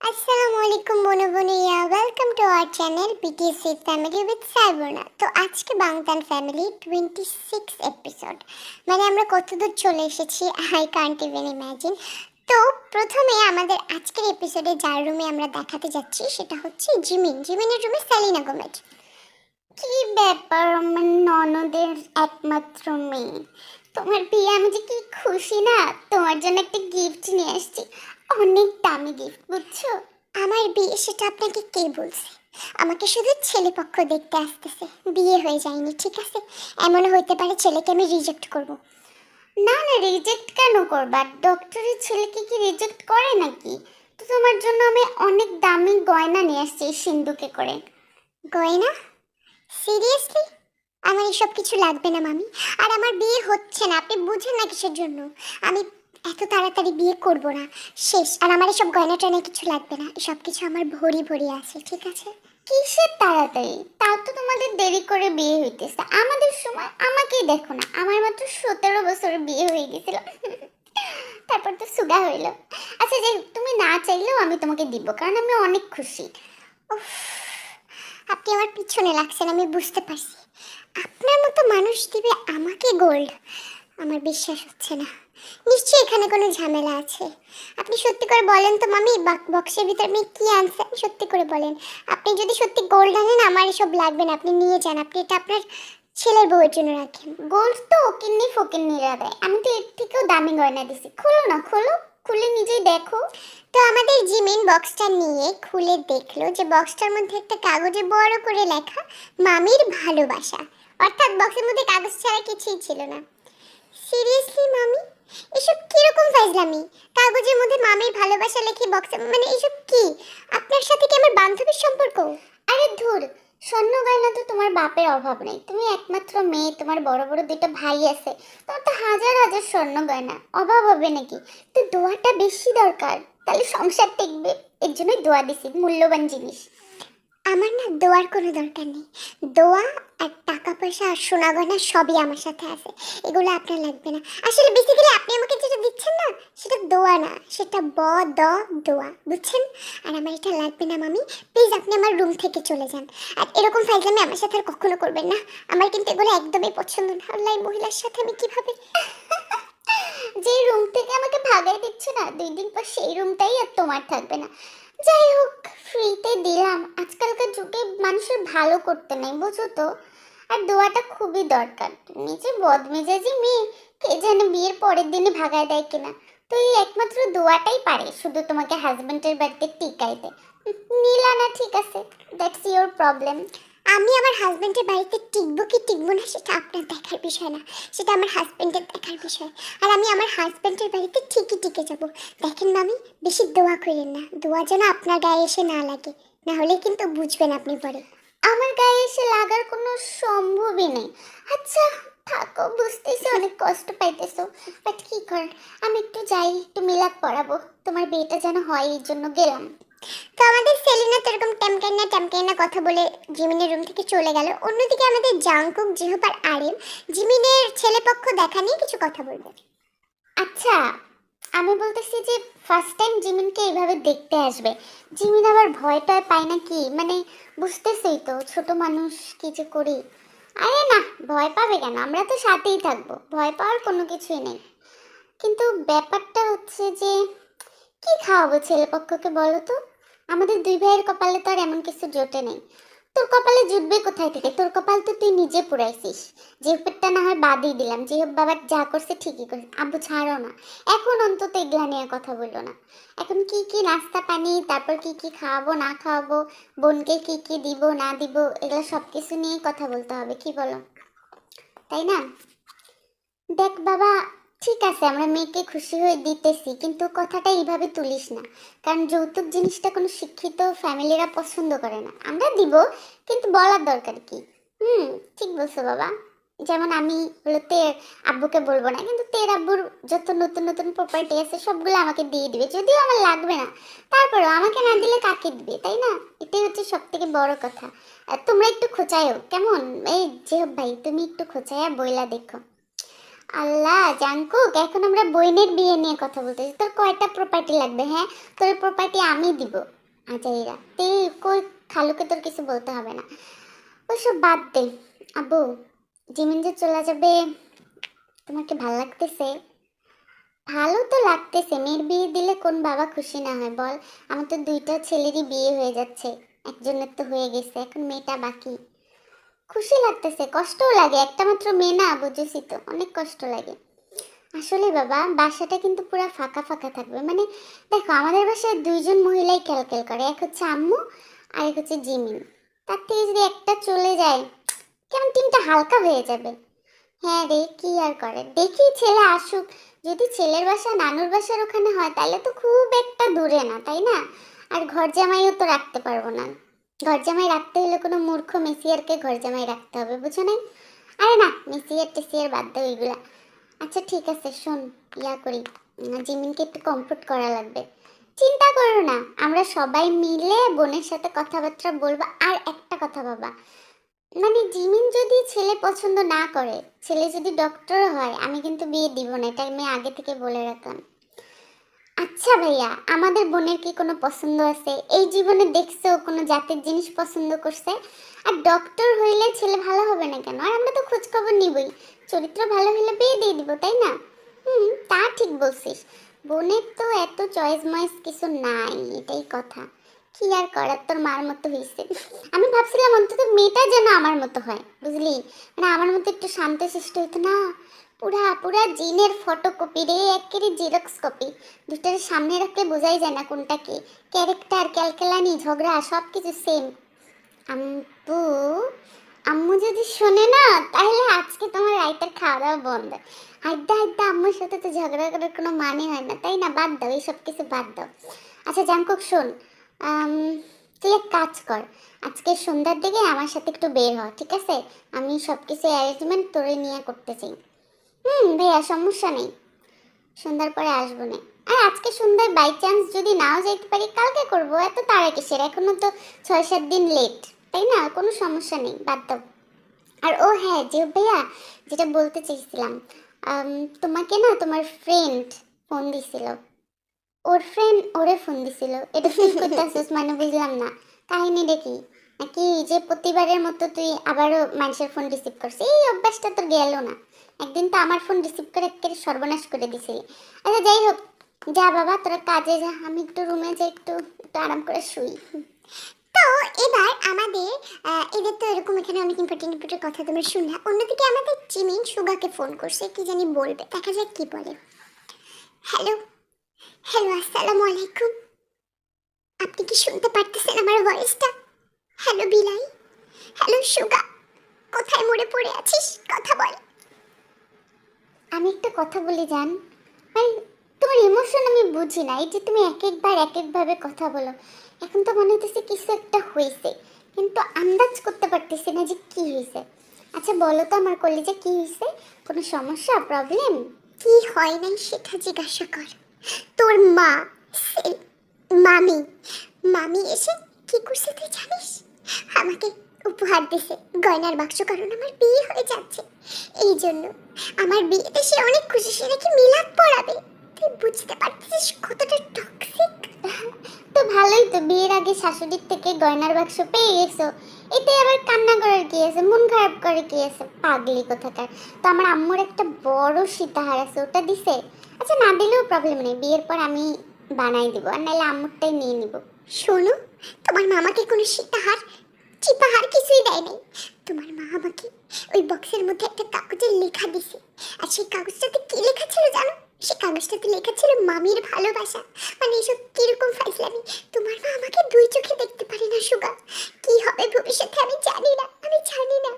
আসসালামু আলাইকুম বনুবনিয়া, welcome to our channel BTSC family with সাইবর্ণা। তো আজকে বাংতান ফ্যামিলি 26 এপিসোড, মানে আমরা কতদূর চলে এসেছি আই কান্ট ইভেন ইম্যাজিন। তো প্রথমে আমাদের আজকের এপিসোডে যার রুমে আমরা দেখাতে যাচ্ছি সেটা হচ্ছে জিমিনের রুমে সেলিনা গোমেজ। কি ব্যাপার, আমার ননদের একমাত্র মেয়ে, তোমার বিয়ে, আমি যে কি খুশি না। তোমার জন্য একটা গিফট নিয়ে আসছি, অনেক দামি গিফট, বুঝছো? আমার বিয়ে সেটা আপনাকে কে বলছে? আমাকে শুধু ছেলে পক্ষ দেখতে আসতেছে, বিয়ে হয়ে যায়নি, ঠিক আছে? এমনও হইতে পারে ছেলেকে আমি রিজেক্ট করব। না না, রিজেক্ট কেন করবা? ডক্টরের ছেলেকে কি রিজেক্ট করে নাকি? তো তোমার জন্য আমি অনেক দামি গয়না নিয়ে আসছি সিন্ধুকে করে। গয়না? সিরিয়াসলি? আমার এসব কিছু লাগবে না মামি, আর আমার বিয়ে হচ্ছে না, আপনি বুঝেন না কিসের জন্য? আমি এত তাড়াতাড়ি বিয়ে করব না, শেষ। আর আমার এসব গয়না টয়না কিছু লাগবে না, এসব কিছু আমার ভরি ভরি আছে, ঠিক আছে? কিসের তাড়াতাড়ি? তাও তো তোমাদের দেরি করে বিয়ে হইতেছে, আমাদের সময় আমাকেই দেখো না, আমার মাত্র 17 বছরে বিয়ে হয়ে গেছিল। তারপর তো সুগা হইলো। আচ্ছা যাই হোক, তুমি না চাইলেও আমি তোমাকে দিব, কারণ আমি অনেক খুশি। উফ, আপনি আমার পিছনে লাগছেন, আমি বুঝতে পারছি। আপনার মতো মানুষ দিবে আমাকে গোল্ড? আমার বিশ্বাস হচ্ছে না, নিশ্চয়ই এখানে কোনো ঝামেলা আছে। আপনি সত্যি করে বলেন তো মামি, বক্সের ভিতর আপনি কি আনছেন? সত্যি করে বলেন। আপনি যদি সত্যি গোল্ড আনেন, আমার এসব লাগবে না, আপনি নিয়ে যান। আপনি এটা আপনার ছেলের বউয়ের জন্য রাখেন। গোল্ড তো কিন্নি ফকিন্নিরা দেয়, আমি তো এর থেকেও দামি গয়না দিছি। খোলো না, খোলো, খুলে নিজেই দেখো। তো আমাদের জিমিন বক্সটা নিয়ে খুলে দেখলো যে বক্সটার মধ্যে একটা কাগজে বড় করে লেখা মামির ভালোবাসা, অর্থাৎ বক্সের মধ্যে কাগজ ছাড়া কিছুই ছিল না। সিরিয়াসলি মামি, এসব কিরকম ফাজলামি? কাগজের মধ্যে মামির ভালোবাসা লিখে বক্সে, মানে এসব কি? আপনার সাথে কি আমার বান্ধবীর সম্পর্ক? আরে ধুর, স্বর্ণ গয়না তো তোমার বাপের অভাব নেই, তুমি একমাত্র মেয়ে, তোমার বড় বড় দুটো ভাই আছে, তোমার তো হাজার হাজার স্বর্ণ গয়না, অভাব হবে নাকি? তো দোয়াটা বেশি দরকার, তাহলে সংসার টিকবে, এর জন্যই দোয়া দিছি, মূল্যবান জিনিস। আমার না দোয়ার কোনো দরকার নেই। দোয়া আর টাকা পয়সা আর সোনা গয়না সবই আমার সাথে আছে, এগুলো আপনার লাগবে না। আসলে বেসিক্যালি আপনি আমাকে যেটা দিচ্ছেন না, সেটা দোয়া না, সেটা দোয়া, বুঝছেন? আর আমার এটা লাগবে না মামি, প্লিজ আপনি আমার রুম থেকে চলে যান। আর এরকম ফাইজলামি আমার সাথে আর কখনো করবেন না, আমার কিন্তু এগুলো একদমই পছন্দ না। আল্লাহ, এই মহিলার সাথে আমি কিভাবে যে রুম থেকে আমাকে ভাগাই দিচ্ছে না, 2 দিন পর সেই রুমটাই আর তোমার থাকবে না। যাই হোক, ফ্রিতে দিলাম, আজকালকার যুগে মানুষের ভালো করতে নাই, বুঝো তো? আর দোয়াটা খুবই দরকার। তুমি যে বদমেজাজি মেয়ে, কে জানে বিয়ের পরের দিনে ভাগায় দেয় কিনা। তো এই একমাত্র দোয়াটাই পারে শুধু তোমাকে হাজবেন্ডের বাড়িতে টিকাইতে। নিলা না, ঠিক আছে, দ্যাটস ইওর প্রবলেম। আমি আমার হাজবেন্ডের বাড়িতে টিকবো কি টিকবো না সেটা আপনার দেখার বিষয় না, সেটা আমার হাজবেন্ডের দেখার বিষয়। আর আমি আমার হাজবেন্ডের বাড়িতে ঠিকই টিকে যাব। দেখেন মামি, বেশি দোয়া করেন না, দোয়া যেন আপনার গায়ে এসে না লাগে, না হলে কিন্তু বুঝবেন আপনি পরে। আমার গায়ে এসে লাগার কোনো সম্ভবই নেই। আচ্ছা থাকো, বুঝতেছি অনেক কষ্ট পাইতেছো, বাট কি কর, আমি একটু যাই, একটু মিলাদ পড়াবো, তোমার বিয়েটা যেন হয়, এই জন্য গেলাম। তো আমাদের সেলিনা তো এরকম ট্যামকাইনা কথা বলে জিমিনের রুম থেকে চলে গেল। অন্যদিকে আমাদের জাংকুক, জিহুপ আর আরিম জিমিনের ছেলেপক্ষ দেখা নিয়ে কিছু কথা বলবে। আচ্ছা, আমি বলতেছি যে ফার্স্ট টাইম জিমিনকে এইভাবে দেখতে আসবে, জিমিন আবার ভয় টয় পায় নাকি? মানে বুঝতেছেই তো, ছোট মানুষ, কি যে করি। আরে না, ভয় পাবে কেন, আমরা তো সাথেই থাকবো, ভয় পাওয়ার কোনো কিছুই নেই। কিন্তু ব্যাপারটা হচ্ছে যে কি খাওয়াবো ছেলেপক্ষকে বলো তো? আমাদের 2 ভাইয়ের কপালে তো আর এমন কিছু জোটে নেই। তোর কপালে জুটবে কোথায় থেকে? তোর কপাল তো তুই নিজে পুরাইছিস। জিহ্বেরটা না হয় বাদই দিলাম, জিহ্ব বাবা যা করছে ঠিকই করছে, আব্বু ছাড়ো না, এখন অন্তত এগুলা নিয়ে কথা বললো না। এখন কি কি নাস্তা পানি, তারপর কি কি খাওয়াবো না খাওয়াবো, বোনকে কি কি দিব না দিব, এগুলো সব কিছু নিয়েই কথা বলতে হবে, কি বলো? তাই না? দেখ বাবা, ঠিক আছে আমরা মেয়েকে খুশি হয়ে দিতেছি, কিন্তু কথাটা এইভাবে তুলিস না, কারণ যৌতুক জিনিসটা কোনো শিক্ষিত ফ্যামিলিরা পছন্দ করে না। আমরা দিব, কিন্তু বলার দরকার কি? ঠিক বলছো বাবা। যেমন আমি হলো তের আব্বুকে বলবো না, কিন্তু তের আব্বুর যত নতুন নতুন প্রপার্টি আছে সবগুলো আমাকে দিয়ে দিবে, যদিও আমার লাগবে না, তারপরেও আমাকে না দিলে কাকে দিবে, তাই না? এটাই হচ্ছে সব থেকে বড় কথা। আর তোমরা একটু খোঁচায়ও কেমন, এই যে ভাই তুমি একটু খোঁচায়া বইলা দেখো। আল্লাহ জাঙ্কুক, এখন আমরা বইনের বিয়ে নিয়ে কথা বলতেছি। তোর কয়টা প্রপার্টি লাগবে? হ্যাঁ, তোর প্রপার্টি আমি দিব। আজাইরা তুই কই, খালুকে তোর কিছু বলতে হবে না। ওসব বাদ দে আব্বু। জিমিন যে চলে যাবে, তোমার কি ভালো লাগতেছে? ভালো তো লাগতেছে, মেয়ের বিয়ে দিলে কোন বাবা খুশি না হয় বল? আমার তো দুইটা ছেলেরই বিয়ে হয়ে যাচ্ছে, একজনের তো হয়ে গেছে, এখন মেয়েটা বাকি। খুশি লাগতেছে, কষ্টও লাগে, একটা মাত্র মেয়ে না, বুঝেছি তো, অনেক কষ্ট লাগে। আসলে বাবা বাসাটা কিন্তু পুরো ফাঁকা ফাঁকা থাকবে। মানে দেখো, আমাদের বাসায় দুইজন মহিলাই ক্যালক্যাল করে, এক হচ্ছে আম্মু আর এক হচ্ছে জিমিন। তার থেকে যদি একটা চলে যায়, কেমন টিমটা হালকা হয়ে যাবে। হ্যাঁ রে, কি আর করে, দেখি ছেলে আসুক। যদি ছেলের বাসা নানুর বাসার ওখানে হয় তাহলে তো খুব একটা দূরে না, তাই না? আর ঘর জামাইও তো রাখতে পারবো না। ঘর জামাই রাখতে হলে কোনো মূর্খ মেসিয়ারকে ঘর জামাই রাখতে হবে, বুঝো না? আরে না, মেসিয়ার টেসিয়ার বাদ দাও ওইগুলা। আচ্ছা ঠিক আছে, শোন, ইয়া করি, জিমিনকে একটু কমফোর্ট করা লাগবে। চিন্তা করো না, আমরা সবাই মিলে বোনের সাথে কথাবার্তা বলবো। আর একটা কথা বাবা, মানে জিমিন যদি ছেলে পছন্দ না করে, ছেলে যদি ডক্টর হয়, আমি কিন্তু বিয়ে দিব না, এটা আমি আগে থেকে বলে রাখলাম। আচ্ছা ভাইয়া, আমাদের বোনের কি কোনো পছন্দ আছে? এই জীবনে দেখছো কোনো জাতের জিনিস পছন্দ করছে? আর ডক্টর হইলে ছেলে ভালো হবে না কেন? আর আমরা তো খোঁজ খবর নিবই, চরিত্র ভালো হলে বিয়ে দিয়ে দিব, তাই না? তা ঠিক বলছিস। বোনের তো এত চয়েস ময়েস কিছু নাই, এটাই কথা। কি আর করার, তোর মার মতো হয়েছে। আমি ভাবছিলাম অন্তত মেয়েটা যেন আমার মতো হয়, বুঝলি? মানে আমার মতো একটু শান্তশিষ্ট হইতো না। পুরা পুরা জিনের ফটোকপি রে, একেবারে জেরক্স কপি। দুটার সামনে রাখলে বোঝাই যায় না কোনটা কি। ক্যারেক্টার, ক্যালকেলানি, ঝগড়া সব কিছু সেম। আম্মু, আম্মু যদি শোনে না, তাহলে আজকে তোমার রাইতের খাওয়া দাওয়া বন্ধ। হাইডা হাইডা আম্মুর সাথে তো ঝগড়া করার কোনো মানে হয় না, তাই না? বাদ দাও, এইসব কিছু বাদ দাও। আচ্ছা জাঙ্কুক শোন, আম, তুই এক কাজ কর, আজকে সন্ধ্যার দিকে আমার সাথে একটু বের হ, ঠিক আছে? আমি সব কিছু অ্যারেঞ্জমেন্ট তোরে নিয়ে করতে চাই। ভাইয়া সমস্যা নেই, সন্ধ্যার পরে আসবো না। আর আজকে সন্ধ্যায় বাই চান্স যদি নাও যেতে পারি, কালকে করবো, এত তাড়া কিসের? এখনো তো 6-7 দিন লেট, তাই না? কোনো সমস্যা নেই, বাদ দাও। আর ও হ্যাঁ, যে ভাইয়া, যেটা বলতে চেয়েছিলাম, তোমাকে না তোমার ফ্রেন্ড ফোন দিছিল। ওর ফ্রেন্ড ওরে ফোন দিছিল, এটা ফিল করতেছিস মানে? বুঝলাম না, কাহিনীটা কি? নাকি যে প্রতিবারের মতো তুই আবারও মানুষের ফোন রিসিভ করছিস? এই অভ্যাসটা তোর গেল না? একদিন তো আমার ফোন রিসিভ করে একেবারে সর্বনাশ করে দিছিলি। আচ্ছা যাই হোক, যা বাবা তোরা কাজে যা, আমি একটু রুমে যাই, একটু একটু আরাম করে শুই। তো এবার আমাদের এদের তো এরকম এখানে অনেক ইম্পর্টেন্ট ইম্পর্টেন্ট কথা তোমরা শুনলে। অন্যদিকে আমাদের জিমিন সুগাকে ফোন করছে, কি জানি বলবে, দেখা যাক কি বলে। হ্যালো, হ্যালো, আসসালামু আলাইকুম। আপনি কি শুনতে পারতেছেন আমার ভয়েসটা? হ্যালো বিলাই, হ্যালো সুগা, কোথায় মরে পড়ে আছিস? কথা বল। আমি একটা কথা বলি জান, ভাই, তোমার ইমোশন আমি বুঝি না। এই যে তুমি এক একবার এক একভাবে কথা বলো, এখন তো মনে হতেছে কিছু একটা হয়েছে, কিন্তু আন্দাজ করতে পারতেছি না যে কি হয়েছে। আচ্ছা বলো তো আমার কলিজা, কি হয়েছে? কোনো সমস্যা, প্রবলেম? কি হয় নাই সেটা জিজ্ঞাসা কর। তোর মা, সেই মামি, মামি এসে কি করছে তুই জানিস? আমাকে উপহার দিছে গয়নার বাক্স, কারণ আমার বিয়ে হয়ে যাচ্ছে। এই জন্য আমার বিয়েতে সে অনেক খুশি, সে নাকি মিলাদ পড়াবে। তুই বুঝতে পারছিস কতটা টক্সিক? তো ভালোই তো, বিয়ের আগে শাশুড়ির থেকে গয়নার বাক্স পেয়ে গেছো, এতে আবার কান্না করার কি আছে? মন খারাপ করে কি আছে? পাগলি কোথাকার। তো আমার আম্মুর একটা বড় সীতাহার আছে, ওটা দিছে। আচ্ছা না দিলেও প্রবলেম নেই, বিয়ের পর আমি বানাই দিব, আর নাহলে আম্মুরটাই নিয়ে নিব। শোনো, তোমার মামাকে কোনো সীতাহার চিপাহার কিছুই দেয় নাই। তোমার মা আমাকে ওই বক্সের মধ্যে একটা কাগজে লেখা দিছে, আর সেই কাগজটাতে কি লেখা ছিল জানো? সেই কাগজটাতে লেখা ছিল মামির ভালোবাসা। মানে এসব কিরকম ফাইজলামি! তোমার মা আমাকে দুই চোখে দেখতে পারে না সুগা। কি হবে ভবিষ্যতে আমি জানি না, আমি জানি না।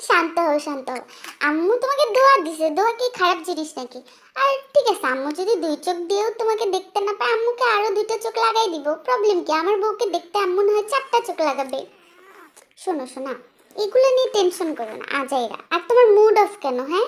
শান্ত হও, শান্ত হও। আম্মু তোমাকে দোয়া দিছে, দোয়া কি খারাপ জিনিস নাকি? আর ঠিক আছে, আম্মু যদি দুই চোখ দিয়েও তোমাকে দেখতে না পায়, আম্মুকে আরো দুইটা চোখ লাগাই দিব, প্রবলেম কি? আমার বউকে দেখতে আম্মু না হয় 4টা চোখ লাগাবে। শোনো শোনা, এগুলো নিয়ে টেনশন করো না আজাইরা। আর তোমার মুড অফ কেন? হ্যাঁ,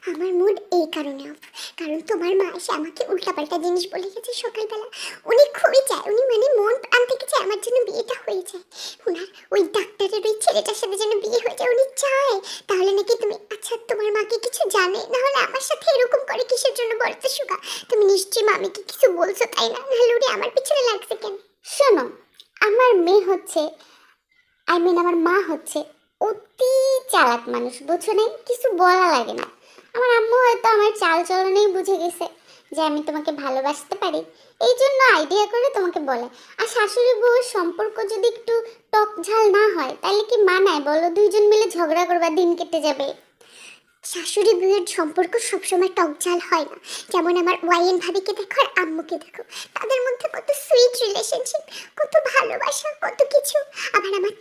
আমার মুড এই কারণে অফ, কারণ তোমার মা এসে আমাকে উল্টাপাল্টা জিনিস বলে গেছে সকালবেলা। উনি খুবই চায়, উনি মানে মন প্রাণ থেকে চায় আমার জন্য বিয়েটা হয়ে যায়, ওনার ওই ডাক্তারের ওই ছেলেটার সাথে যেন বিয়ে হয়ে যায় উনি চায়। তাহলে নাকি তুমি, আচ্ছা তোমার মাকে কিছু জানে, নাহলে আমার সাথে এরকম করে কিসের জন্য বলতে সুগা? তুমি নিশ্চয়ই মামিকে কিছু বলছো তাই না? নাহলে উনি আমার পিছনে লাগছে কেন? শোনো, আমার মেয়ে হচ্ছে, আমার মা হচ্ছে অতি চালাক মানুষ, বুঝছো না? কিছু বলা লাগে না। আমার আম্মু হয়তো আমার চাল চলনেই বুঝে গেছে যে আমি তোমাকে ভালোবাসতে পারি, এই জন্য আইডিয়া করে তোমাকে বলে। আর শাশুড়ি বউয়ের সম্পর্ক যদি একটু টক ঝাল না হয় তাহলে কি মানায় বলো? দুইজন মিলে ঝগড়া করবা, দিন কেটে যাবে। শাশুড়ি বউয়ের সম্পর্ক সবসময় টক ঝাল হয় না। যেমন আমার ওয়াইন ভাবিকে দেখো আর আম্মুকে দেখো, তাদের মধ্যে কত সুইট রিলেশনশিপ, কত ভালোবাসা, কত কিছু। আবার আমার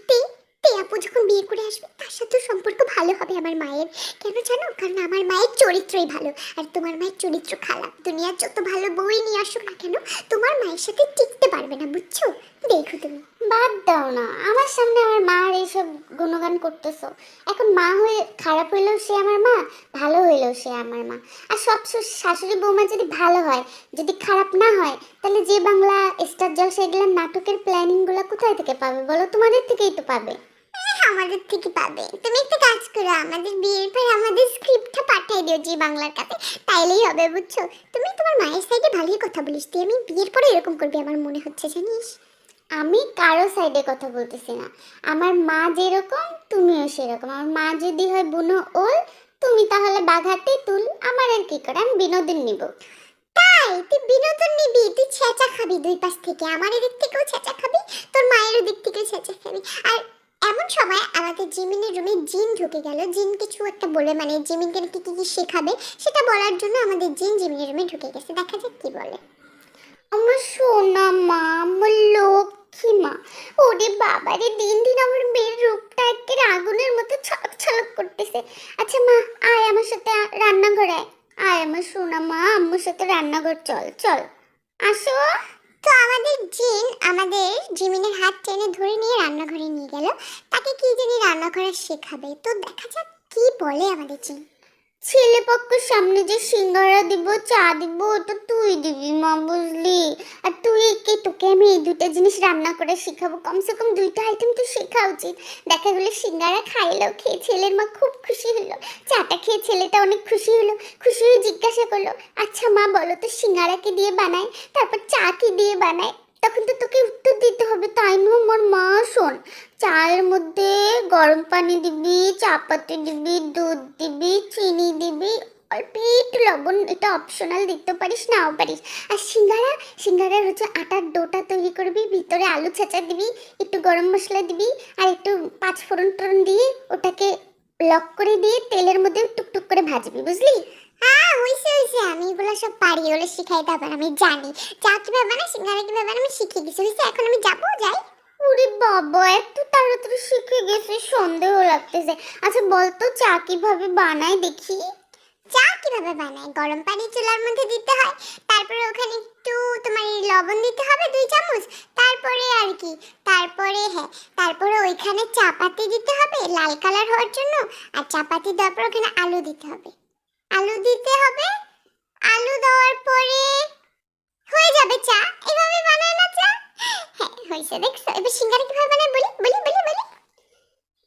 আপু যখন বিয়ে করে আসবে তার সাথে সম্পর্ক ভালো হবে আমার মায়ের। কেন জানো? কারণ আমার মায়ের চরিত্রই ভালো, আর তোমার মায়ের চরিত্র খারাপ। দুনিয়ার যত ভালো বউই নিয়ে আসুক না কেন, তোমার মায়ের সাথে টিকতে পারবে না, বুঝছো? দেখো তুমি। বাদ দাও না, আমার সামনে আমার মার এইসব গুণগান করতেছো। এখন মা হয়ে খারাপ হইলেও সে আমার মা, ভালো হইলেও সে আমার মা। আর সব শাশুড়ি বৌমা যদি ভালো হয়, যদি খারাপ না হয়, তাহলে যে বাংলা স্টার জলসা এগুলোর নাটকের প্ল্যানিং গুলো কোথায় থেকে পাবে বলো? তোমাদের থেকেই তো পাবে। আমাদের থেকে পাবে। তুমি একটা কাজ করো, আমাদের বিয়ের পর আমাদের স্ক্রিপ্টটা পাঠিয়ে দিও জি বাংলার কাছে, তাইলেই হবে, বুঝছো? তুমি তোমার মায়ের সাইডে ভালোই কথা বলিস, তুই আমি বিয়ের পরে এরকম করবি আমার মনে হচ্ছে, জানিস? আমি কারো সাইডে কথা বলতেছি না। আমার মা যেরকম তুমিও সেরকম। আমার মা যদি হয় বুনো ওল, তুমি তাহলে বাঘাতে তুল। আমার আর কি করে, আমি বিনোদন নিব। তাই তুই বিনোদন নিবি? তুই ছেঁচা খাবি দুই পাশ থেকে, আমার এদিক থেকেও ছেঁচা খাবি, তোর মায়ের দিক থেকেও ছেঁচা খাবি। আর এমন সময় আমাদের জিমিনের রুমে জিন ঢুকে গেল। জিন কিছু একটা বলে, মানে জিমিনকে নাকি কি কি শেখাবে সেটা বলার জন্য আমাদের জিন জিমিনের রুমে ঢুকে গেছে। দেখা যাক কি বলে। আমার সোনা মা, আমার লক্ষ্মী মা। ওরে বাবারে, দিন দিন আমার মেয়ের রূপটা একেবারে আগুনের মতো ছলক ছলক করতেছে। আচ্ছা মা, আয় আমার সাথে রান্নাঘরে আয়। আয় আমার সোনা মা, আম্মুর সাথে রান্নাঘর চল চল, আসো। তো আমাদের জিন আমাদের জিমিনের হাত টেনে ধরে নিয়ে রান্নাঘরে নিয়ে গেল। তাকে কি জানি রান্না করা শেখাবে। তো দেখা যাক কি বলে আমাদের জিন। ছেলে পক্ষের সামনে যে সিঙ্গারা দিব, চা দিব, ওটা তুই দিবি মা, বুঝলি? আর তুই কি, তোকে আমি এই দুইটা জিনিস রান্না করে শেখাবো। কমসে কম দুইটা আইটেম তো শেখা উচিত। দেখা গেলো সিঙ্গারা খাইলো, খেয়ে ছেলের মা খুব খুশি হলো, চাটা খেয়ে ছেলেটা অনেক খুশি হলো। খুশি হয়ে জিজ্ঞাসা করলো, আচ্ছা মা বলো তো সিঙ্গারা কি দিয়ে বানায়, তারপর চা কি দিয়ে বানায়? তখন তো তোকে উত্তর দিতে হবে, তাই না আমার মা? শোন, চায়ের মধ্যে গরম পানি দিবি, চাপাতি দিবি, দুধ দিবি, চিনি দিবি, অল্প একটু লবণ, এটা অপশনাল, দিতে পারিস নাও পারিস। আর সিঙ্গারার হচ্ছে আটার ডোটা তৈরি করবি, ভিতরে আলু ছেঁচা দিবি, একটু গরম মশলা দিবি, আর একটু পাঁচ ফোড়ন টোড়ন দিয়ে ওটাকে লক করে দিয়ে তেলের মধ্যে টুকটুক করে ভাজবি, বুঝলি? হ্যাঁ হইছে, আমি এগুলো সব পারি, ওগুলো শিখাইতে হবে, আমি জানি চা কিভাবে বানায়, সিঙ্গারা কিভাবে বানায় আমি শিখে গেছি। হইছে, এখন আমি যাবো, যাই। ওরে বাবা, এত তাড়াতাড়ি শিখে গেছে, সন্দেহ লাগতেছে। আচ্ছা বলতো চা কিভাবে বানায় দেখি। চা কিভাবে বানায়? গরম পানি চুলার মধ্যে দিতে হয়, তারপরে ওখানে একটু তোমার লবণ দিতে হবে 2 চামচ, তারপরে আর কি, তারপরে তারপরে ওইখানে চাপাতি দিতে হবে লাল কালার হওয়ার জন্য, আর চাপাতি দেওয়ার পর ওখানে আলু দিতে হবে। আলু দেওয়ার পরে হয়ে যাবে চা। এভাবে বানায় না চা? হ্যাঁ হয়েছে, দেখছো? এবার সিঙ্গারা কিভাবে বানায় বলি বলি বলি বলি।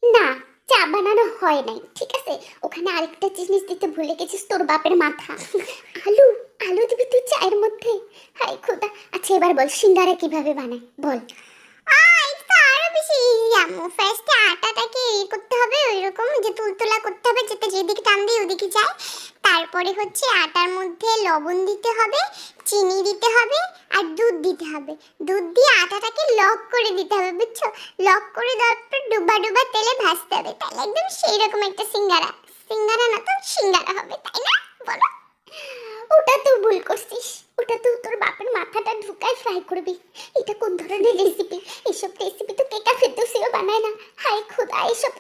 না, চা বানানো হয় নাই, ঠিক আছে? ওখানে আরেকটা জিনিস দিতে ভুলে গেছিস, তোর বাপের মাথা। আলু আলু দিবি তুই চায়ের মধ্যে? হাই খোদা। আচ্ছা এবার বল সিঙ্গারা কিভাবে বানায় বল। আরো বেশি ইজি আম্মু। ফার্স্টে আটাটাকে করতে হবে, ওইরকম যে তুলতুলা করতে হবে, যাতে যেদিকে টান দিয়ে ওদিকে যায়। তারপরে হচ্ছে আটার মধ্যে লবণ দিতে হবে, চিনি দিতে হবে, আর দুধ দিতে হবে। দুধ দিয়ে আটাটাকে লক করে দিতে হবে, বুঝছো? লক করে দেওয়ার পর ডুবা ডুবা তেলে ভাজতে হবে, তাহলে একদম সেই রকম একটা সিঙ্গারা। সিঙ্গারা না তো সিঙ্গারা হবে, তাই না? বলো। ওটা তো ভুল করছিস, ওটা তো তোর বাপের মাথাটা ঢুকায় ফ্রাই করবি। এটা কোন ধরনের রেসিপি? এসব রেসিপি তো কেকা ফেরদৌসিও বানায় না। হাই খোদা, এসব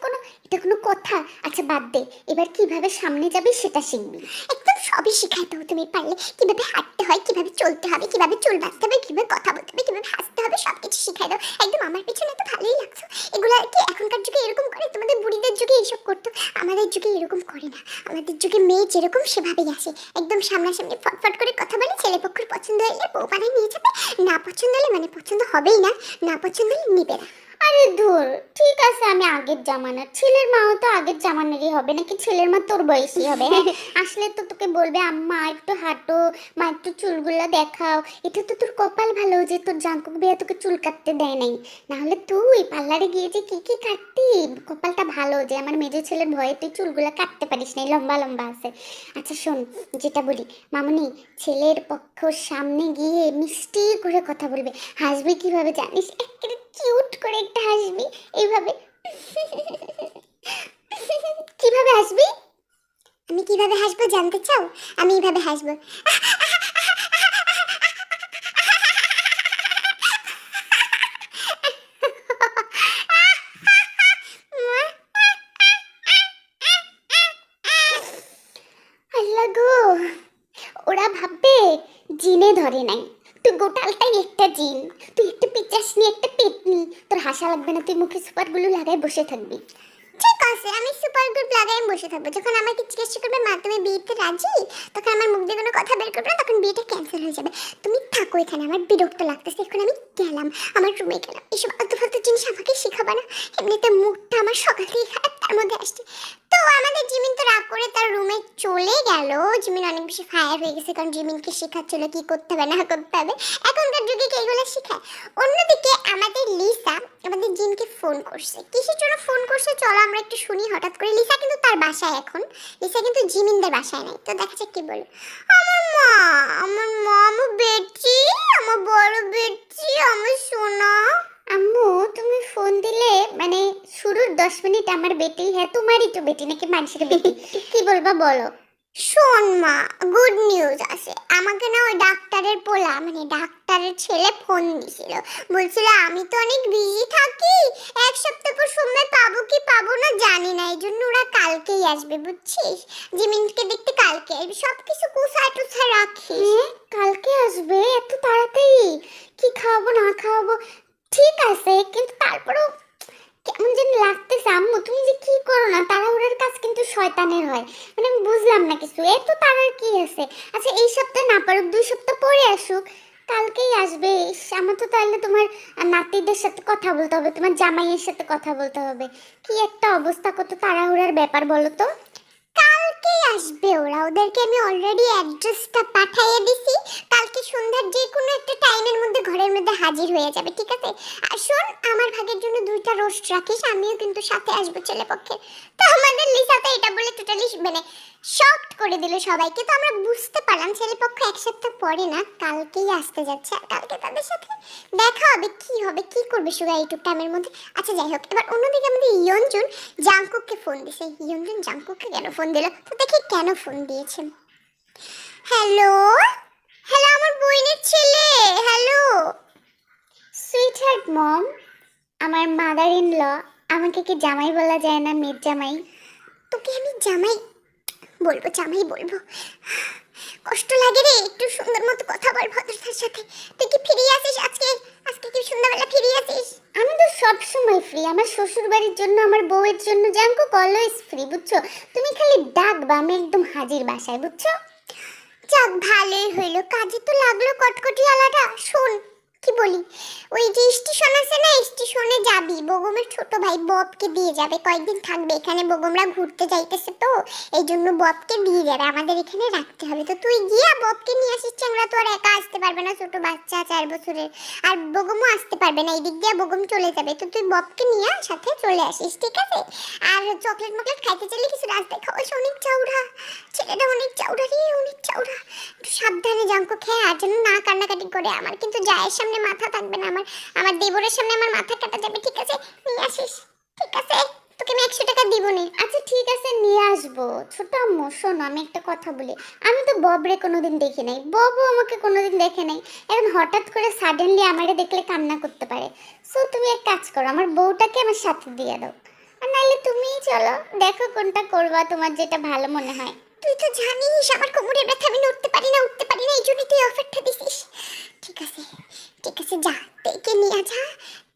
এটা কোনো কথা? আচ্ছা বাদ দে, এবার কিভাবে সামনে যাবি সেটা শিখবি। একদম সবই শিখাই দাও তুমি পারলে, কিভাবে হাঁটতে হয়, কিভাবে চলতে হবে, কিভাবে চুল বাঁধতে হবে, কিভাবে কথা বলতে হবে, কিভাবে হাসতে হবে, সবকিছু শিখাই দাও। একদম আমার পিছনে তো ভালোই লাগছো। এগুলো কি এখনকার যুগে এরকম করে? তোমাদের বুড়িদের যুগে এইসব করতো, আমাদের যুগে এরকম করে না। আমাদের যুগে মেয়ে যেরকম সেভাবেই আসে, একদম সামনাসামনি ফটফট করে কথা বলে, ছেলে পক্ষের পছন্দ হলে বউ পাড়ায় নিয়ে যাবে, না পছন্দ হলে মানে পছন্দ হবেই না, না পছন্দ হলে নিবে না। আরে ধুর, ঠিক আছে আমি আগের জামানার, ছেলের মাও তো আগের জামানারই হবে নাকি? ছেলের মা তোর বয়সী হবে? হ্যাঁ, আসলে তো তোকে বলবে আম্মা একটু হাঁটো, মা একটু চুলগুলা দেখাও। এটা তো তোর কপাল ভালো যে তোর জাঙ্কুক ভাইয়া তোকে চুল কাটতে দেয় নাই, না হলে তুই পার্লারে গিয়ে যে কি কি কাটতি। কপালটা ভালো যে আমার মেজো ছেলের ভয়ে তুই চুলগুলা কাটতে পারিস নাই, লম্বা লম্বা আছে। আচ্ছা শোন, যেটা বলি মামুনি, ছেলের পক্ষ সামনে গিয়ে মিষ্টি করে কথা বলবে। হাসবি কিভাবে জানিস? একেবারে কিউট করে একটা হাসবি এইভাবে। কিভাবে হাসবি? আমি কিভাবে হাসবো জানতে চাও? আমি এইভাবে হাসবো। আল্লাহ গো, ওরা ভাববে জিনে ধরে নাই, তুই গোটালটাই একটা জিন। তুই একটা পিচাসনি, একটা পেতনি, তোর হাসা লাগবে না, তুই মুখে সুপারগুলো লাগাই বসে থাকবি। ঠিক আছে, আমি সুপার গুড লাগাই বসে থাকবো। যখন আমাকে জিজ্ঞাসা করবে মা তুমি বিয়েতে রাজি, তখন আমার মুখ দিয়ে কোনো কথা বের করবে না, তখন বিয়েটা ক্যান্সেল হয়ে যাবে। তুমি থাকো এখানে, আমার বিরক্ত লাগতেছে। এখন আমি গেলাম, আমার রুমে গেলাম। এসব আলতু ফালতু জিনিস আমাকে শেখাবা না। এমনিতে মুখটা আমার সকাল থেকে খারাপ, তার মধ্যে আসছে। তো আমাদের জিমিন তো রাগ করে তার রুমে চলে গেল। জিমিন অনেক বেশি ফায়ার হয়ে গেছে, কারণ জিমিনকে শেখাচ্ছিল কি করতে হবে না করতে হবে। এখনকার যুগে কি এগুলো শেখায়? অন্যদিকে আমাদের লিসা আমাদের জিনকে ফোন করছে। কিসের জন্য ফোন করছে চলো আমরা একটু শুনি। হঠাৎ করে লিসা কিন্তু তার বাসায় এখন, লিসা কিন্তু জিমিনদের বাসায় নাই। তো দেখা যাক কি বলে। আমার মা, আমার মা, আমার বেটি, আমার বড় বেটি, আমার সোনা। আম্মু তুমি ফোন দিলে মানে শুরুর 10 মিনিট আমার বেটি, হ্যাঁ তোমারই তো বেটি নাকি মানুষের বেটি? কি বলবা বলো। শোন মা, গুড নিউজ আছে। আমাকে না ওই ডাক্তারের পোলা মানে ডাক্তারের ছেলে ফোন দিছিল, বলছিল আমি তো অনেক বিজি থাকি, এক সপ্তাহ পর সময় পাবো কি পাবো না জানি না, এই জন্য ওরা কালকেই আসবে বুঝছিস। জিমিনকে দেখতে কালকে আসবে, সবকিছু কুসায় টুসায় রাখিস। কালকে আসবে এত তাড়াতাড়ি? কি খাওয়াবো না খাওয়াবো? ঠিক আছে, কিন্তু তারপরেও কেমন যেন লাগতেছে। আম্মু তুমি যে কি করো না, তাড়াহুড়ার কাজ কিন্তু শয়তানের হয়। মানে আমি বুঝলাম না কিছু, এত তাড়ার কি আছে? আচ্ছা এই সপ্তাহে না পারুক, 2 সপ্তাহ পরে আসুক, কালকেই আসবে। ইস, আমার তো তাহলে তোমার নাতিদের সাথে কথা বলতে হবে, তোমার জামাইয়ের সাথে কথা বলতে হবে। কি একটা অবস্থা, কত তাড়াহুড়ার ব্যাপার বলো তো। কালকেই আসবে ওরা, ওদেরকে আমি অলরেডি অ্যাড্রেসটা পাঠিয়ে দিছি। কালকে সন্ধ্যার যে কোনো একটা টাইমের মধ্যে ঘরের মধ্যে হাজির হয়ে যাবে, ঠিক আছে? আর শোন, আমার ভাগের জন্য 2টা রোস্ট রাখিস, আমিও কিন্তু সাথে আসবো ছেলে পক্ষে। তো আমাদের লিসাতে এটা বলে টোটালি মানে শকড করে দিল সবাইকে। তো আমরা বুঝতে পারলাম ছেলে পক্ষ এক সপ্তাহ পরে না কালকেই আসতে যাচ্ছে, আর কালকে তাদের সাথে দেখা হবে। কি হবে, কি করবে সুগা এইটুক টাইমের মধ্যে? আচ্ছা যাই হোক, এবার অন্যদিকে আমাদের ইয়নজুন জাংকুককে ফোন দিছে। ইয়নজুন জাংকুককে কেন ফোন দিল, তো দেখি কেন ফোন দিয়েছে। হ্যালো, হ্যালো আমার বোনের ছেলে, হ্যালো। সুইটহার্ট মম, আমার মাদার ইন ল, আমাকে কি জামাই বলা যায় না, মেয়ের জামাই? তোকে আমি জামাই বলবো, জামাই বলবো? কষ্ট লাগে রে, একটু সুন্দর মতো কথা বল ভদ্রতার সাথে। তুই কি ফিরে আসিস আজকে? আজকে কি সন্ধ্যাবেলা ফিরে আসিস? আমি তো সব সময় ফ্রি, আমার শ্বশুর বাড়ির জন্য, আমার বউয়ের জন্য, জাঙ্কু অলওয়েজ ফ্রি, বুঝছো? তুমি খালি ডাকবা, আমি একদম হাজির বাসায়, বুঝছো? যাক ভালোই হইলো, কাজে তো লাগলো কটকটিওয়ালাটা। শোন কি বলি, ওই যে স্টেশন আছে না, স্টেশনে যাবি, বগমের ছোট ভাই ববকে দিয়ে যাবে, কয়েকদিন থাকবে এখানে। বগমরা ঘুরতে যাইতেছে তো এই জন্য ববকে দিয়ে যাবে, আমাদের এখানে রাখতে হবে। তো তুই গিয়া ববকে নিয়ে আসিস। চ্যাংরা তো আর একা আসতে পারবে না, ছোট বাচ্চা 4 বছরের। আর বগমও আসতে পারবে না, এই দিক দিয়ে বগম চলে যাবে। তো তুই ববকে নিয়ে সাথে চলে আসিস, ঠিক আছে? আর চকলেট মকলেট খাইতে চাইলে কিছু রাস্তায় খাওয়াস, অনেক চাউড়া ছেলেটা, অনেক চাউড়া রে, অনেক চাউড়া। একটু সাবধানে জাঙ্কু খেয়ে, আর যেন না কান্নাকাটি করে। আমার কিন্তু জায়ের সামনে মাথা থাকবে না, আমার আমার দেবরের সামনে আমার মাথা কাটা যাবে, ঠিক আছে? নিয়ে আসিস, ঠিক আছে? তোকে আমি 100 টাকা দিব নে। আচ্ছা ঠিক আছে, নিয়ে আসবো। ছোট আম্মু শোনো, আমি একটা কথা বলি, আমি তো ববরে কোনোদিন দেখি নাই, ববও আমাকে কোনোদিন দেখে নাই। এখন হঠাৎ করে সাডেনলি আমারে দেখলে কান্না করতে পারে। সো তুমি এক কাজ করো, আমার বউটাকে আমার সাথে দিয়ে দাও, আর নাহলে তুমিই চলো, দেখো কোনটা করবা, তোমার যেটা ভালো মনে হয়। তুই তো জানিস আমার কোমরের ব্যথা, আমি নড়তে পারি না, উঠতে পারি না, এই জন্যই তুই অফারটা দিছিস। ঠিক আছে ঠিক আছে, যা তেকে নিয়ে যা,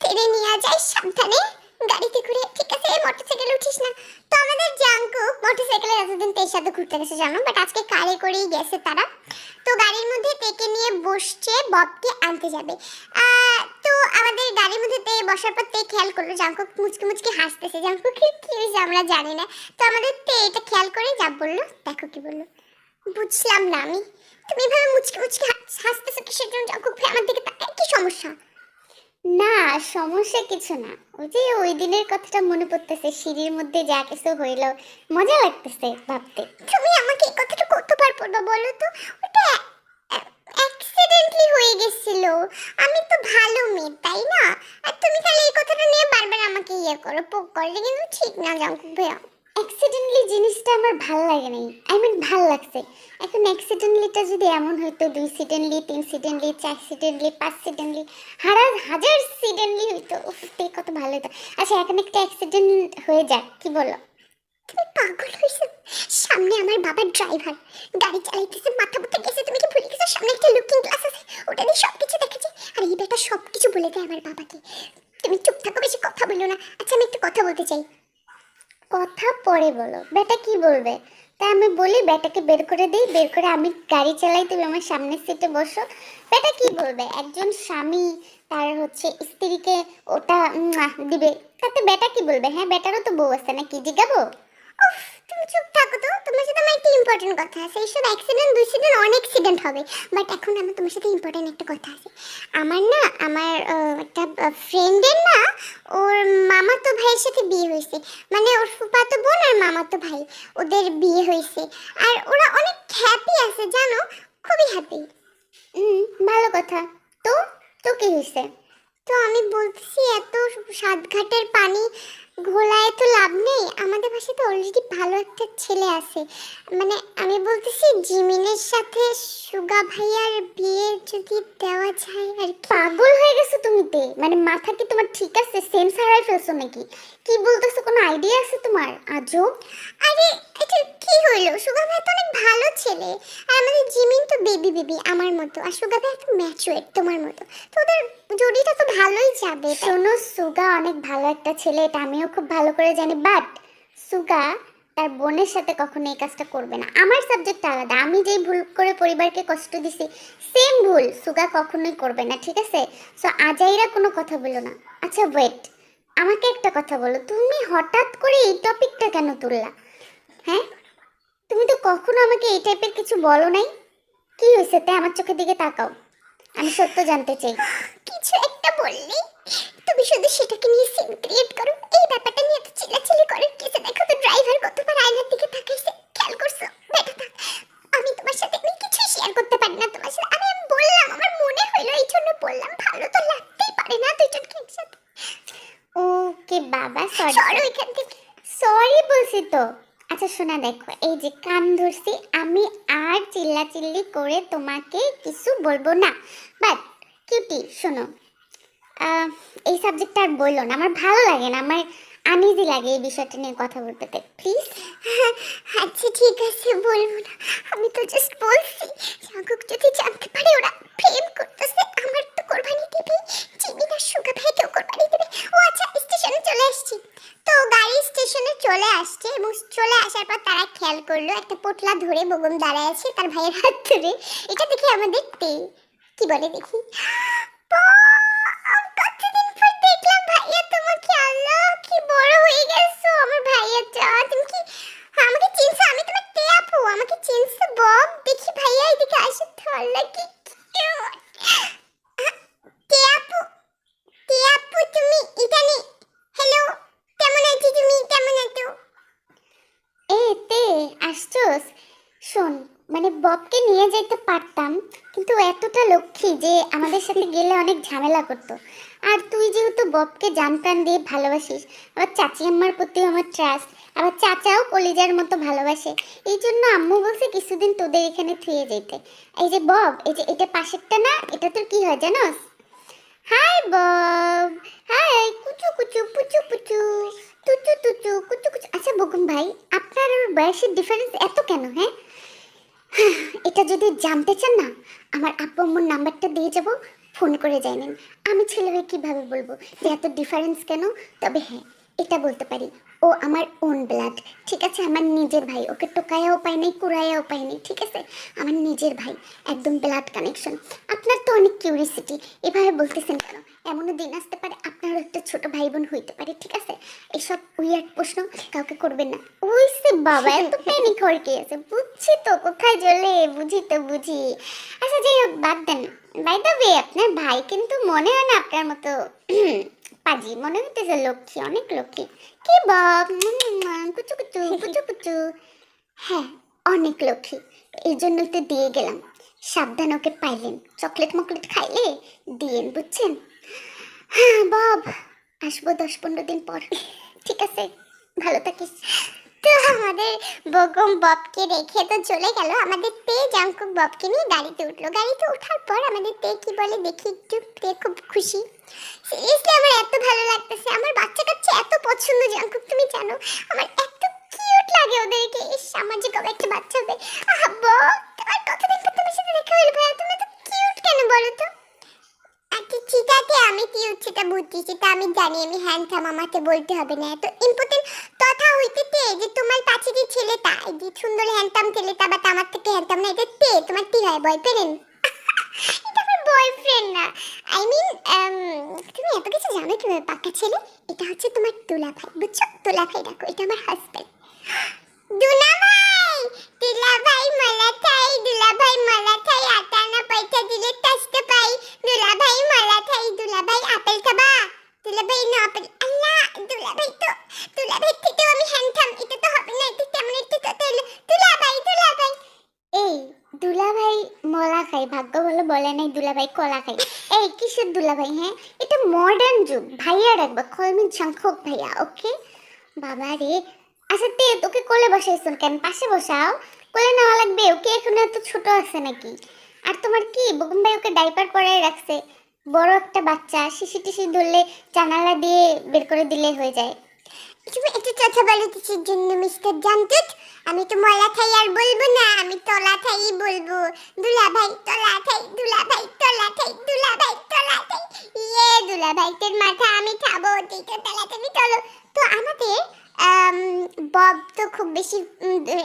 তেরে নিয়ে যাই সাবধানে গাড়িতে করে, ঠিক আছে? মোটরসাইকেলে উঠিস না। তো আমাদের জাঙ্কুক মোটরসাইকেলে এতদিন তের সাথে ঘুরতে গেছে জানো, বাট আজকে কারে করেই গেছে তারা। তো গাড়ির মধ্যে তেকে নিয়ে বসছে, ববকে আনতে যাবে। তো আমাদের গাড়ির মধ্যে তে বসার পর তে খেয়াল করলো জাঙ্কুক মুচকি মুচকি হাসতেছে। জাঙ্কুকের কি হয়েছে আমরা জানি না। তো আমাদের তে এটা খেয়াল করে যা বললো, দেখো কি বললো। বুঝলাম না আমি, তুমি এভাবে মুচকি মুচকি হাসতেছো কিসের জন্য? জাঙ্কুক ভাই আমার দিকে তাকায়, কি সমস্যা? না সমস্যা কিছু না, ওই যে ওই দিনের কথাটা মনে পড়তেছে, সিঁড়ির মধ্যে যা কিছু হইল, মজা লাগতেছে ভাবতে। তুমি আমাকে এই কথাটা কতবার বলবো বলো তো? ওটা অ্যাক্সিডেন্টলি হয়ে গেছিল, আমি তো ভালো মেয়ে তাই না? আর তুমি খালি এই কথাটা নিয়ে বারবার আমাকে ইয়ে করো, পোক করলে কিন্তু ঠিক না জাঙ্কুক ভাইয়া। অ্যাক্সিডেন্টলি জিনিসটা আমার ভাল লাগে নাই, আই মিন ভাল লাগছে। এখন অ্যাক্সিডেন্টলিটা যদি এমন হইতো 2 সিডেন্টলি 3 সিডেন্টলি 4 সিডেন্টলি 5 সিডেন্টলি হাজার সিডেন্টলি হইতো, উফ কত ভালো হতো। আচ্ছা এখন একটা অ্যাক্সিডেন্ট হয়ে যাক, কি বলো? তুমি পাগল হয়েছো? সামনে আমার বাবার ড্রাইভার গাড়ি চালাইতেছে, মাথা মুথা গেছে, তুমি কি ভুলে গেছো? সামনে একটা লুকিং গ্লাস আছে, ওটা দিয়ে সবকিছু দেখাচ্ছে। আর এই বেটা সবকিছু বলে দেয় আমার বাবাকে। তুমি চুপ থাকো, বেশি কথা বলো না। আচ্ছা আমি একটা কথা বলতে চাই। কথা পরে বলো, বেটা কি বলবে? তাই আমি বলি বেটাকে বের করে দিই, বের করে আমি গাড়ি চালাই, তুমি আমার সামনের সিটে বসো। বেটা কি বলবে? একজন স্বামী তার হচ্ছে স্ত্রীকে ওটা দিবে, তাতে বেটা কি বলবে? হ্যাঁ বেটারও তো বউ আছে নাকি, জিগাবো? উফ, তুমি চুপ থাকো তো, তোমার সাথে আমার একটা ইম্পর্টেন্ট কথা আছে। এইসব অ্যাক্সিডেন্ট 2 সিডেন্ট অনেক অ্যাক্সিডেন্ট হবে, বাট এখন আমার তোমার সাথে ইম্পর্টেন্ট একটা কথা আছে। আমার একটা ফ্রেন্ডের না, ওর মামাতো ভাইয়ের সাথে বিয়ে হয়েছে। মানে ওর ফুফাতো বোন আর মামাতো ভাই, ওদের বিয়ে হয়েছে। আর ওরা অনেক হ্যাপি আছে জানো, খুবই হ্যাপি। ভালো কথা। তো তো কি হয়েছে? তো আমি বলতেছি, এত সাতঘাটের পানি ঘোলায় তো লাভ নেই, আমাদের পাশে তো অলরেডি ভালো একটা ছেলে আছে। মানে আমি বলতেছি জিমিনের সাথে সুগা ভাইয়ার বিয়ে যদি দেওয়া যায় আর কি। পাগল হয়ে গেছো তুমি তে? মানে মাথা কি তোমার ঠিক আছে? সেন্স হারাই ফেলছো নাকি? কি বলতেছো, কোনো আইডিয়া আছে তোমার? আজব। আরে এটা কি হইলো? সুগা ভাই তো অনেক ভালো ছেলে, আর আমাদের জিমিন তো বেবি বেবি আমার মতো, আর সুগা ভাই তো ম্যাচুয়ার তোমার মতো। তো ওদের জুটিটা তো ভালোই যাবে। শোনো, সুগা অনেক ভালো একটা ছেলে, এটা আমিও খুব ভালো করে জানি, বাট সুগা তার বোনের সাথে কখনো এই কাজটা করবে না। আমার সাবজেক্ট আলাদা, আমি যেই ভুল করে পরিবারকে কষ্ট দিছি সেম ভুল সুগা কখনোই করবে না, ঠিক আছে? সো আজাইরা কোনো কথা বলো না। আচ্ছা ওয়েট, আমাকে একটা কথা বলো, তুমি হঠাৎ করে এই টপিকটা কেন তুললা? হ্যাঁ, তুমি তো কখনো আমাকে এই টাইপের কিছু বলো নাই। কি হয়েছে তে? আমার চোখের দিকে তাকাও, আমি সত্য জানতে চাই। কিছু একটা বললি তুমি শুধু সেটাকে নিয়ে সিন ক্রিয়েট করো। এই ব্যাপারটা নিয়ে তো চিল্লাচিল্লি করার কিছু, দেখো তো ড্রাইভার কতবার আয়নার দিকে তাকাইছে, খেয়াল করছো? বেটা থাক, আমি তোমার সাথে আমি কিছু শেয়ার করতে পারি না তোমার সাথে। আমি বললাম, আমার মনে হইলো এই জন্য বললাম, ভালো তো লাগতেই পারে না দুজনকে একসাথে। ওকে বাবা, সরো সরি এখান থেকে। সরি বলছি তো। আচ্ছা শোনা, দেখো এই যে কান ধরছি, আমি আর চিল্লাচিল্লি করে তোমাকে কিছু বলবো না। বাট কিউটি শোনো, এই সাবজেক্টটা আর বললো না, আমার ভালো লাগে না, আমার আনইজি লাগে এই বিষয়টা নিয়ে কথা বলতে, প্লিজ। আচ্ছা ঠিক আছে, বলবো না। আমি তো জাস্ট বলছি, জাগুক যদি জানতে পারে ওরা প্রেম করতেছে, আমার তো কোরবানি দিবে, জিমিন আর সুগা ভাইকেও কোরবানি দেবে। ও আচ্ছা, স্টেশনে চলে আসছি। তো গাড়ি স্টেশনে চলে আসছে, এবং চলে আসার পর তারা খেয়াল করলো একটা পোটলা ধরে বগম দাঁড়ায় আছে তার ভাইয়ের হাত ধরে। এটা দেখে আমাদের কি বলে দেখি, কতদিন পর দেখলাম ভাইয়া তোমাকে। আল্লাহ কি বড় হয়ে গেছো আমার ভাইয়া। তুমি কি আমাকে চিনছো? আমি তোমার তে আপু, আমাকে চিনছো? বব দেখি ভাইয়া এদিকে আসো তো। আল্লাহ কি cute! তে আপু, তে আপু তুমি এখানে। হ্যালো, কেমন আছো তুমি? কেমন আছো? এ তে আসছোস? শোন, মানে ববকে নিয়ে যেতে পারতাম, কিন্তু ও এতটা লক্ষ্মী যে আমাদের সাথে গেলে অনেক ঝামেলা করতো। আর তুই যেহেতু ববকে জান প্রাণ দিয়ে ভালোবাসিস, আবার চাচি আম্মার প্রতিও আমার ট্রাস্ট, আবার চাচাও কলিজার মতো ভালোবাসে, এই জন্য আম্মু বলছে কিছুদিন তোদের এখানে থুয়ে যেতে। এই যে বব, এই যে এটা পাশেরটা না, এটা তোর কি হয় জানোস? হাই বব, হাই কুচু কুচু পুচু পুচু। তুচু তুচু কুচু কুচু। আচ্ছা বকুম ভাই, আপনার আর ওর বয়সের ডিফারেন্স এত কেন? হ্যাঁ, এটা যদি জানতে চান না, আমার আব্বু আম্মুর নাম্বারটা দিয়ে যাব, ফোন করে জানেন। আমি ছেলে হয়ে কীভাবে বলবো যে এত ডিফারেন্স কেন? তবে হ্যাঁ, এটা বলতে পারি, ও আমার ওন ব্লাড, ঠিক আছে? আমার নিজের ভাই, ওকে টোকায়াও পাই নাই, কুড়াইয়াও পাই নাই, ঠিক আছে? আমার নিজের ভাই, একদম ব্লাড কানেকশন। আপনার তো অনেক কিউরিসিটি, এভাবে বলতেছেন কেন? এমনও দিন আসতে পারে আপনারও একটা ছোট ভাই বোন হইতে পারে, ঠিক আছে? এসব উইয়ার্ড প্রশ্ন কাউকে করবেন না। ওইসে বাবা, এত প্যানিক হওয়ার কি আছে? বুঝছি তো কোথায় জ্বলে, বুঝি তো বুঝি। আচ্ছা যাই হোক, বাদ দেন। বাই দ্য ওয়ে, আপনার ভাই কিন্তু মনে হয় না আপনার মতো পাজি, মনে হইতেছে লক্ষ্মী, অনেক লক্ষ্মী। কি বাপ, কুচু কুচু কুচু কুচু। হ্যাঁ, অনেক লক্ষ্মী, এই জন্যই তো দিয়ে গেলাম। সাবধান, ওকে পাইলেন চকলেট মকলেট খাইলে দিয়েন, বুঝছেন? হ্যাঁ বাব, আসবো 10-15 দিন পর, ঠিক আছে? ভালো থাকিস। তো আমাদের বগম ববকে রেখে তো চলে গেল, আমাদের তে জাংকুক ববকে নিয়ে গাড়িতে উঠলো। গাড়িতে ওঠার পর আমাদের তে কি বলে দেখি একটু। তে খুব খুশি। সিরিয়াসলি আমার এত ভালো লাগতেছে, আমার বাচ্চা কাচ্চা এত পছন্দ জাংকুক, তুমি জানো আমার এত কিউট লাগে ওদেরকে। ইস, আমার যে কবে একটা বাচ্চা হবে। আব্বু, তোমার কতদিন পর তোমার সাথে দেখা হলো ভাইয়া, তুমি তো কিউট কেন বলো তো? আচ্ছা ঠিক আছে, আমি কিউট সেটা বুঝছি, সেটা আমি জানি, আমি হ্যান্ডসাম, আমাকে বলতে হবে না। এত ইম্পর্টেন্ট কথা হইতেছে যে তোমার কাছে যে ছেলেটা, এই যে সুন্দর হ্যান্ডসাম ছেলেটা, বাট আমার থেকে হ্যান্ডসাম না, এটা তে তোমার কি হয়, বয়ফ্রেন্ড? এটা আমার বয়ফ্রেন্ড না, আই মিন তুমি এত কিছু জানো কিভাবে পাক্কা ছেলে? এটা হচ্ছে তোমার দুলাভাই, বুঝছো? দুলাভাই ডাকো, এটা আমার হাজবেন্ড। দুলাভাই, দুলাভাই মালাথাই, দুলাভাই মালাথাই, আটানা পয়সা দিলে টাসতে পাই। দুলাভাই মালাথাই, দুলাভাই আপেল খাবা? দুলাভাই না আপেল, আল্লাহ দুলাভাই তো, দুলাভাই থেকেও আমি হ্যান্ডসাম, এটা তো হবে না, এটা কেমন একটা কথা হলো? দুলাভাই, দুলাভাই। এই দুলাভাই মলা খাই, ভাগ্য ভালো বলে নাই দুলাভাই কলা খাই। এই কিসের দুলাভাই? হ্যাঁ, এটা মডার্ন যুগ, ভাইয়া রাখবা, কলমি ঝাংখক ভাইয়া, ওকে? বাবা রে। আচ্ছা তে, তোকে কোলে বসাইছেন কেন? পাশে বসাও, কোলে নেওয়া লাগবে, ওকে এখন এত ছোট আছে নাকি? আর তোমার কি বকুম ভাই ওকে ডাইপার পরাই রাখছে, বড় একটা বাচ্চা, শিশি টিশি ধরলে জানালা দিয়ে বের করে দিলে হয়ে যায়। তুমি একটু কথা বলো কিসের জন্য মিস্টার জামতুত? আমি তো মলা খাই আর বলবো না, আমি তলা খাই বলবো। দুলাভাই তলা খাই, দুলাভাই তলা খাই, দুলাভাই তলা খাই। ইয়ে দুলাভাই তোর মাথা আমি খাবো, তুই তো তলা তুমি চলো। তো আমাদের বব তো খুব বেশি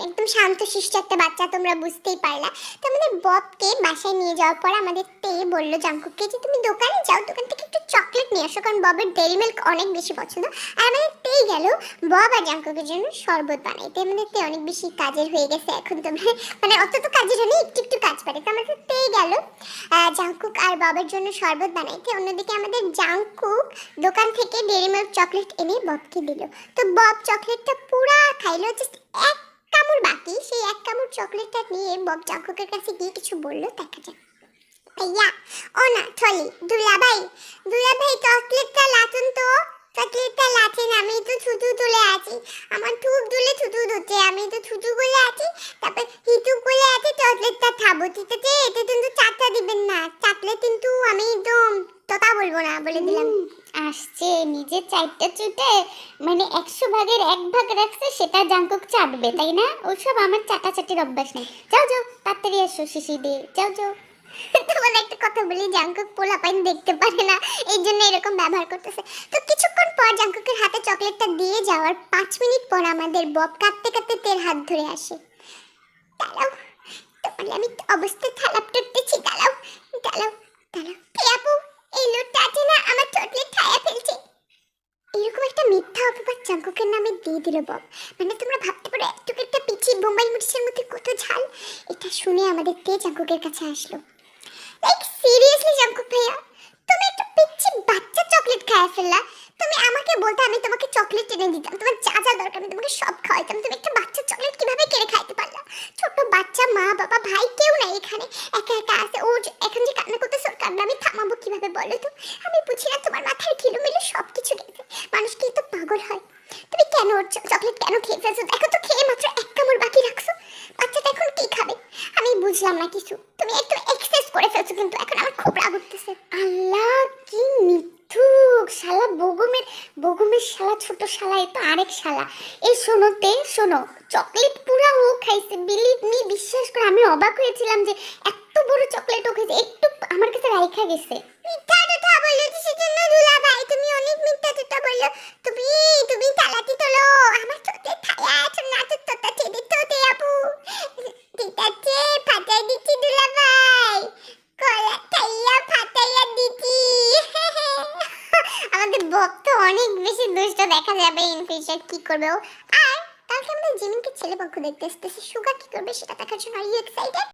একদম শান্তশিষ্ট একটা বাচ্চা, তোমরা বুঝতেই পারলা। তো আমাদের ববকে বাসায় নিয়ে যাওয়ার পর আমাদের তে বললো জাংকুককে যে তুমি দোকানে যাও, দোকান থেকে একটু চকলেট নিয়ে আসো, কারণ ববের ডেইরি মিল্ক অনেক বেশি পছন্দ। আর আমাদের তেই গেল বব আর জাংকুকের জন্য শরবত বানাইতে। আমাদের তে অনেক বেশি কাজের হয়ে গেছে এখন, তোমরা মানে অত তো কাজের হলে একটু একটু কাজ পারে। তো আমাদের তেই গেল জাংকুক আর ববের জন্য শরবত বানাইতে। অন্যদিকে আমাদের জাংকুক দোকান থেকে ডেইরি মিল্ক চকলেট এনে ববকে দিল। তো বব চকলেটটা পুরা খাইলো, জাস্ট এক কামড় বাকি। সেই এক কামড় চকলেটটা নিয়ে বব জাংকুকের কাছে গিয়ে কিছু বললো, দেখা যায়। ভাইয়া, ও না সরি, দুলাভাই, দুলাভাই চকলেটটা লাচুন তো, চকলেটটা লাচেন, আমি তো ছুটু তুলে আছি, আমার ঠুক দুলে ছুটু ধরছে, আমি তো ছুটু করে আছি, তারপর হিটু করে আছে, চকলেটটা খাবো, ঠিক আছে? এটা কিন্তু চাটা দিবেন না, চাটলে কিন্তু আমি একদম কথা বলবো না, বলে দিলাম। আসছে নিজের চারটা চুটে, মানে 100 ভাগের 1 ভাগ রাখছে, সেটা জাংকুক চাটবে, তাই না? ওসব আমার চাটাচাটির অভ্যাস নেই। যাও যাও, তাড়াতাড়ি এসো শিশি দিয়ে, যাও যাও। তোমার একটা কথা বলি, জাংকুক পোলাপাইন দেখতে পারে না, এই জন্য এরকম ব্যবহার করতেছে। তো কিছুক্ষণ পর জাংকুকের হাতে চকলেটটা দিয়ে যাওয়ার 5 মিনিট পর আমাদের বব কাঁদতে কাঁদতে তের হাত ধরে আসে। দাঁড়াও, তোমার আমি অবস্থা খারাপ করতেছি, দাঁড়াও দাঁড়াও দাঁড়াও। আপু, এই লোকটা আছে না, আমার চকলেট খাইয়া ফেলছে। এরকম একটা মিথ্যা অপবাদ জাংকুকের নামে দিয়ে দিল বব। মানে তোমরা ভাবতে পারো একটু একটা পিচ্ছি বোম্বাই মরিচের মধ্যে কত ঝাল। এটা শুনে আমাদের তে জাংকুকের কাছে আসলো। লাইক সিরিয়াসলি জাংকুক ভাইয়া, তুমি একটা পিচ্ছি বাচ্চা চকলেট খাইয়া ফেললা। তুমি আমাকে বলতে আমি তোমাকে চকলেট এনে দিতাম, তোমার যা যা দরকার আমি তোমাকে সব খাওয়াইতাম, তুমি একটা বাচ্চা চকলেট কিভাবে কেড়ে খাইতে পারলা? ছোট বাচ্চা, মা বাবা ভাই কেউ নাই এখানে, একা একা আছে। ও এখন যে কান্না করতেছে, ওর কান্না আমি থামাবো কিভাবে বলো তো? আমি বুঝি না, তোমার মাথায় কিলোমিলো সব কিছু গেছে, মানুষ কি তো পাগল হয়? তুমি কেন ওর চকলেট কেন খেয়ে ফেলছো? দেখো তো, খেয়ে মাত্র এক কামড় বাকি রাখছো, বাচ্চাটা এখন কি খাবে? আমি বুঝলাম না কিছু, তুমি একটু এক্সেস করে ফেলছো, কিন্তু এখন আমার খুব রাগ উঠতেছে। আল্লাহ কি মিথ্যুক, শালা বগুমের শালা, ছোট শালা, এ তো আরেক শালা। এই শোনো, চকলেট পুরা ও খাইছে, বিলিভ মি, বিশ্বাস করে আমি অবাক হয়েছিলাম যে এত বড় চকলেট ও খাইছে, একটু আমার কাছে রাইখা গেছে। মিথ্যা কথা বললো তো সেজন্য দুলা ভাই, তুমি অনেক মিথ্যা কথা বললো। তুমি তালাতি তোলো, আমার চোখে থায়া আছে না, তো তোতা ছেড়ে তো দে আপু। ঠিক আছে, ফাটাই দিচ্ছি দুলা ভাই, কলা থাইয়া ফাটাইয়া দিচ্ছি। আমাদের বক্ত অনেক বেশি দুষ্ট দেখা যাবে ইন ফিউচার, কি করবে ও। আর কালকে আমাদের জিমিনকে ছেলে পক্ষ দেখতে আসতেছে, সুগা কি করবে সেটা দেখার জন্য। Are you excited?